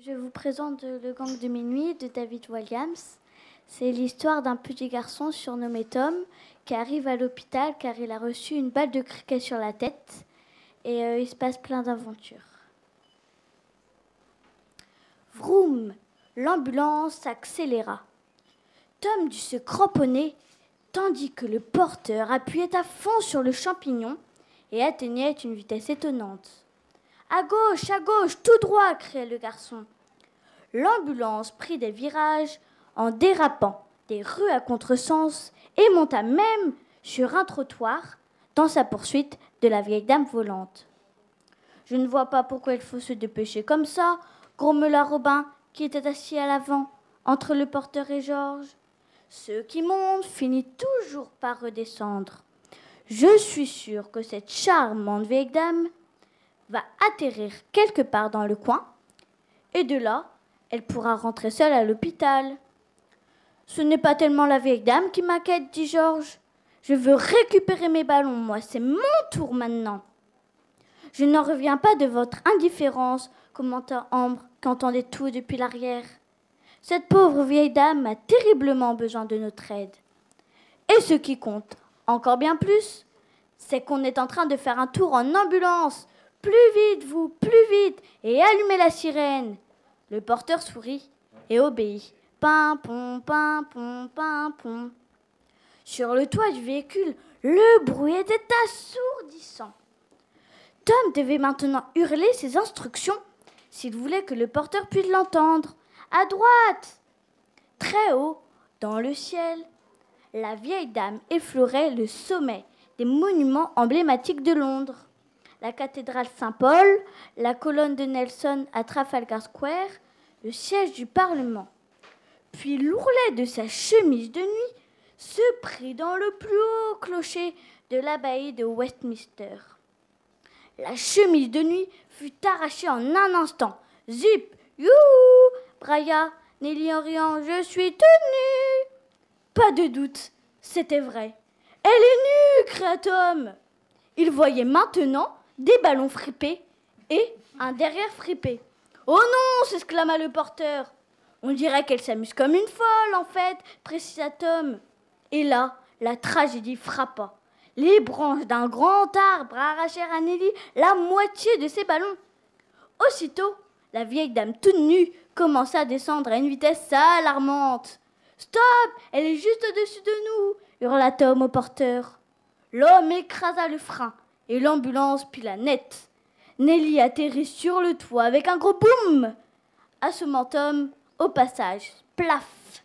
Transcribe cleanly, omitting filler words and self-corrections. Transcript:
Je vous présente Le Gang de minuit de David Walliams. C'est l'histoire d'un petit garçon surnommé Tom qui arrive à l'hôpital car il a reçu une balle de cricket sur la tête et il se passe plein d'aventures. Vroom! L'ambulance s'accéléra. Tom dut se cramponner tandis que le porteur appuyait à fond sur le champignon et atteignait une vitesse étonnante. « À gauche, tout droit !» criait le garçon. L'ambulance prit des virages en dérapant des rues à contresens et monta même sur un trottoir dans sa poursuite de la vieille dame volante. « Je ne vois pas pourquoi il faut se dépêcher comme ça !» grommela Robin, qui était assis à l'avant, entre le porteur et Georges. « Ceux qui montent finissent toujours par redescendre. Je suis sûre que cette charmante vieille dame va atterrir quelque part dans le coin, et de là, elle pourra rentrer seule à l'hôpital. »« Ce n'est pas tellement la vieille dame qui m'inquiète, dit Georges. Je veux récupérer mes ballons, moi, c'est mon tour maintenant. »« Je n'en reviens pas de votre indifférence, commenta Ambre, qui entendait tout depuis l'arrière. Cette pauvre vieille dame a terriblement besoin de notre aide. Et ce qui compte encore bien plus, c'est qu'on est en train de faire un tour en ambulance. Plus vite, vous, plus vite, et allumez la sirène. » Le porteur sourit et obéit. Pimpon, pimpon, pimpon. Sur le toit du véhicule, le bruit était assourdissant. Tom devait maintenant hurler ses instructions s'il voulait que le porteur puisse l'entendre. À droite! Très haut, dans le ciel, la vieille dame effleurait le sommet des monuments emblématiques de Londres. La cathédrale Saint-Paul, la colonne de Nelson à Trafalgar Square, le siège du Parlement. Puis l'ourlet de sa chemise de nuit se prit dans le plus haut clocher de l'abbaye de Westminster. La chemise de nuit fut arrachée en un instant. Zip! Youhou! Brailla Nelly en riant. Je suis toute nue! Pas de doute, c'était vrai. Elle est nue! Cria Tom. Il voyait maintenant des ballons fripés et un derrière fripé. Oh non! S'exclama le porteur. On dirait qu'elle s'amuse comme une folle, en fait, précisa Tom. Et là, la tragédie frappa. Les branches d'un grand arbre arrachèrent à Nelly la moitié de ses ballons. Aussitôt, la vieille dame toute nue commença à descendre à une vitesse alarmante. « Stop! Elle est juste au-dessus de nous !» hurla Tom au porteur. L'homme écrasa le frein et l'ambulance pila net. Nelly atterrit sur le toit avec un gros boum, assommant Tom au passage. Plaf!